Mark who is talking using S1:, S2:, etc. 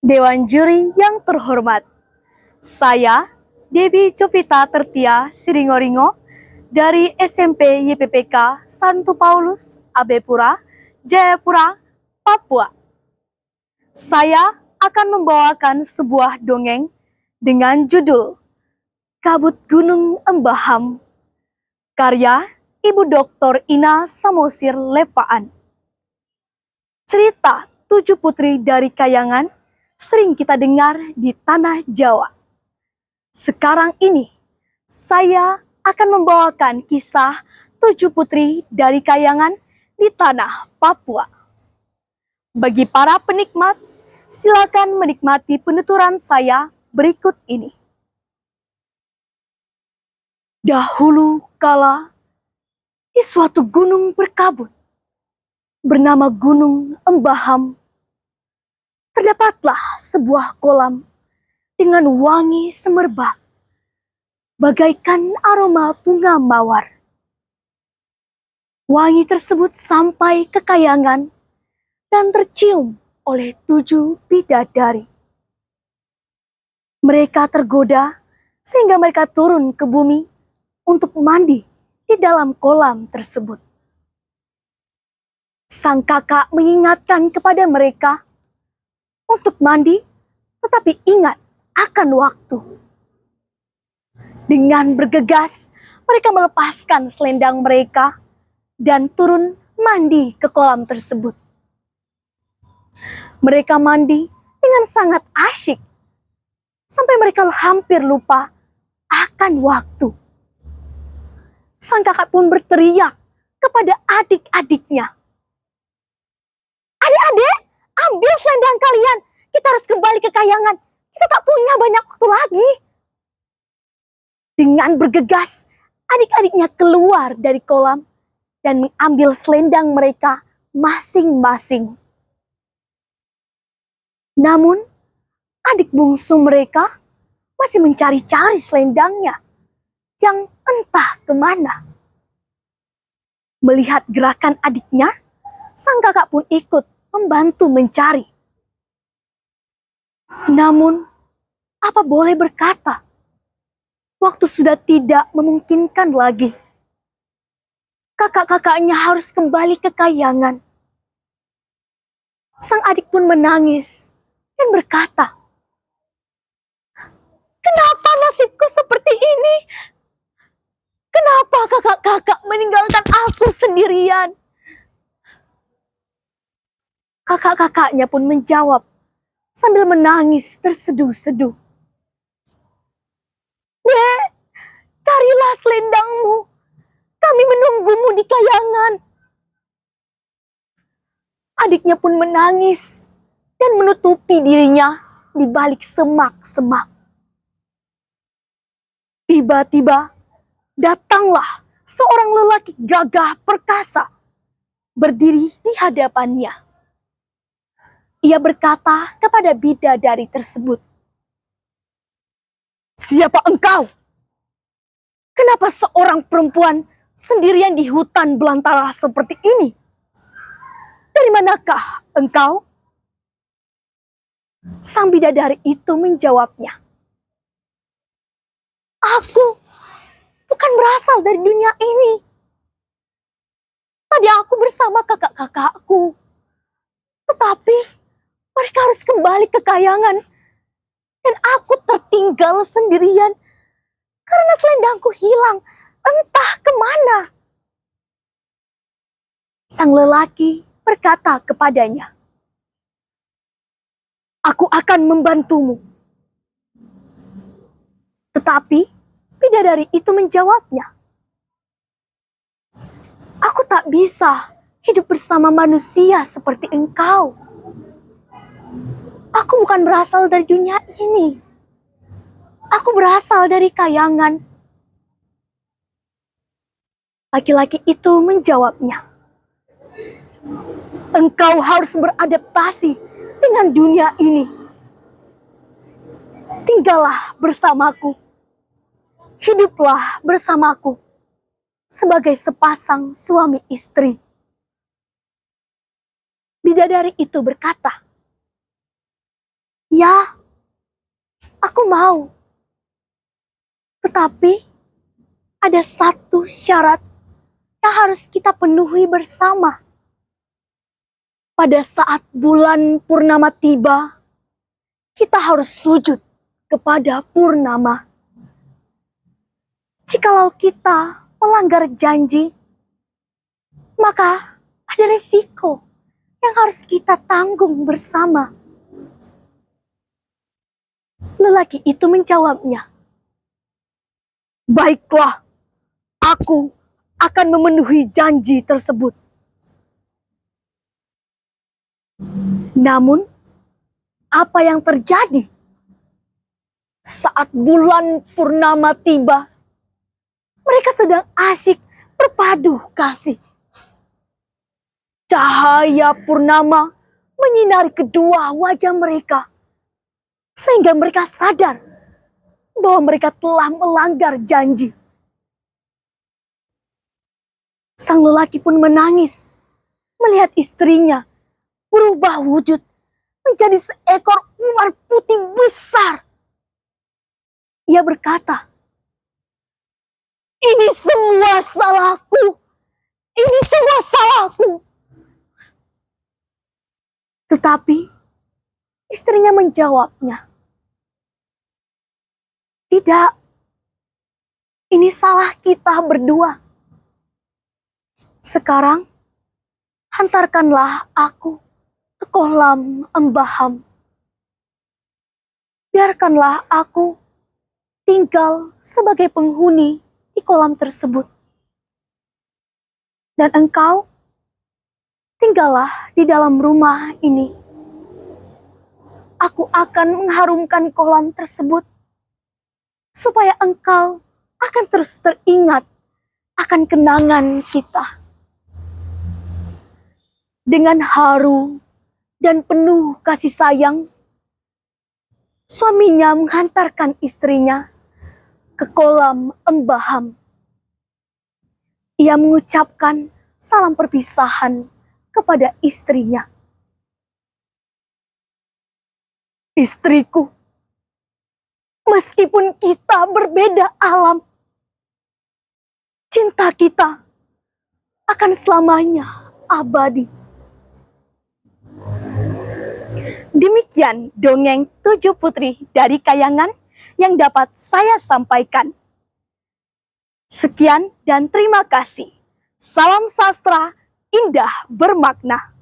S1: Dewan Juri yang terhormat, saya Devi Jovita Tertia Siringoringo dari SMP YPPK Santo Paulus Abepura, Jayapura, Papua. Saya akan membawakan sebuah dongeng dengan judul Kabut Gunung Embaham, karya Ibu Dr. Ina Samosir Levaan. Cerita 7 putri dari Kayangan sering kita dengar di tanah Jawa. Sekarang ini, saya akan membawakan kisah 7 putri dari Kayangan di tanah Papua. Bagi para penikmat, silakan menikmati penuturan saya berikut ini. Dahulu kala, di suatu gunung berkabut, bernama Gunung Embaham, terdapatlah sebuah kolam dengan wangi semerbak, bagaikan aroma bunga mawar. Wangi tersebut sampai ke Kayangan dan tercium oleh 7 bidadari. Mereka tergoda sehingga mereka turun ke bumi untuk mandi di dalam kolam tersebut. Sang kakak mengingatkan kepada mereka untuk mandi, tetapi ingat akan waktu. Dengan bergegas, mereka melepaskan selendang mereka dan turun mandi ke kolam tersebut. Mereka mandi dengan sangat asyik, sampai mereka hampir lupa akan waktu. Sang kakak pun berteriak kepada adik-adiknya, "Adik-adik, ambil selendang kalian, kita harus kembali ke Kayangan, kita tak punya banyak waktu lagi." Dengan bergegas, adik-adiknya keluar dari kolam dan mengambil selendang mereka masing-masing. Namun, adik bungsu mereka masih mencari-cari selendangnya yang entah kemana. Melihat gerakan adiknya, sang kakak pun ikut membantu mencari. Namun, apa boleh berkata, waktu sudah tidak memungkinkan lagi. Kakak-kakaknya harus kembali ke Kayangan. Sang adik pun menangis dan berkata, "Kenapa nasibku seperti ini? Kenapa kakak-kakak meninggalkan aku sendirian?" Kakak-kakaknya pun menjawab sambil menangis terseduh-seduh, "Dek, carilah selendangmu. Kami menunggumu di Kayangan." Adiknya pun menangis dan menutupi dirinya di balik semak-semak. Tiba-tiba datanglah seorang lelaki gagah perkasa berdiri di hadapannya. Ia berkata kepada bidadari tersebut, "Siapa engkau? Kenapa seorang perempuan sendirian di hutan belantara seperti ini? Dari manakah engkau?" Sang bidadari itu menjawabnya, "Aku bukan berasal dari dunia ini. Tadi aku bersama kakak-kakakku, tetapi mereka harus kembali ke Kayangan dan aku tertinggal sendirian karena selendangku hilang entah kemana." Sang lelaki berkata kepadanya, "Aku akan membantumu." Tetapi bidadari itu menjawabnya, "Aku tak bisa hidup bersama manusia seperti engkau. Aku bukan berasal dari dunia ini. Aku berasal dari Kayangan." Laki-laki itu menjawabnya, "Engkau harus beradaptasi dengan dunia ini. Tinggallah bersamaku. Hiduplah bersamaku sebagai sepasang suami istri." Bidadari itu berkata, "Ya, mau. Tetapi ada satu syarat yang harus kita penuhi bersama. Pada saat bulan purnama tiba, kita harus sujud kepada purnama. Jikalau kita melanggar janji, maka ada risiko yang harus kita tanggung bersama. Lelaki itu menjawabnya, "Baiklah, aku akan memenuhi janji tersebut." Namun, apa yang terjadi? Saat bulan purnama tiba, mereka sedang asyik berpadu kasih. Cahaya purnama menyinari kedua wajah mereka, sehingga mereka sadar bahwa mereka telah melanggar janji. Sang lelaki pun menangis melihat istrinya berubah wujud menjadi seekor ular putih besar. Ia berkata, "Ini semua salahku. Ini semua salahku." Tetapi istrinya menjawabnya, "Tidak, ini salah kita berdua. Sekarang, hantarkanlah aku ke kolam Embaham. Biarkanlah aku tinggal sebagai penghuni di kolam tersebut. Dan engkau, tinggallah di dalam rumah ini. Aku akan mengharumkan kolam tersebut, supaya engkau akan terus teringat akan kenangan kita." Dengan haru dan penuh kasih sayang, suaminya menghantarkan istrinya ke kolam Embaham. Ia mengucapkan salam perpisahan kepada istrinya. "Istriku, meskipun kita berbeda alam, cinta kita akan selamanya abadi." Demikian dongeng 7 Putri dari Kayangan yang dapat saya sampaikan. Sekian dan terima kasih. Salam sastra indah bermakna.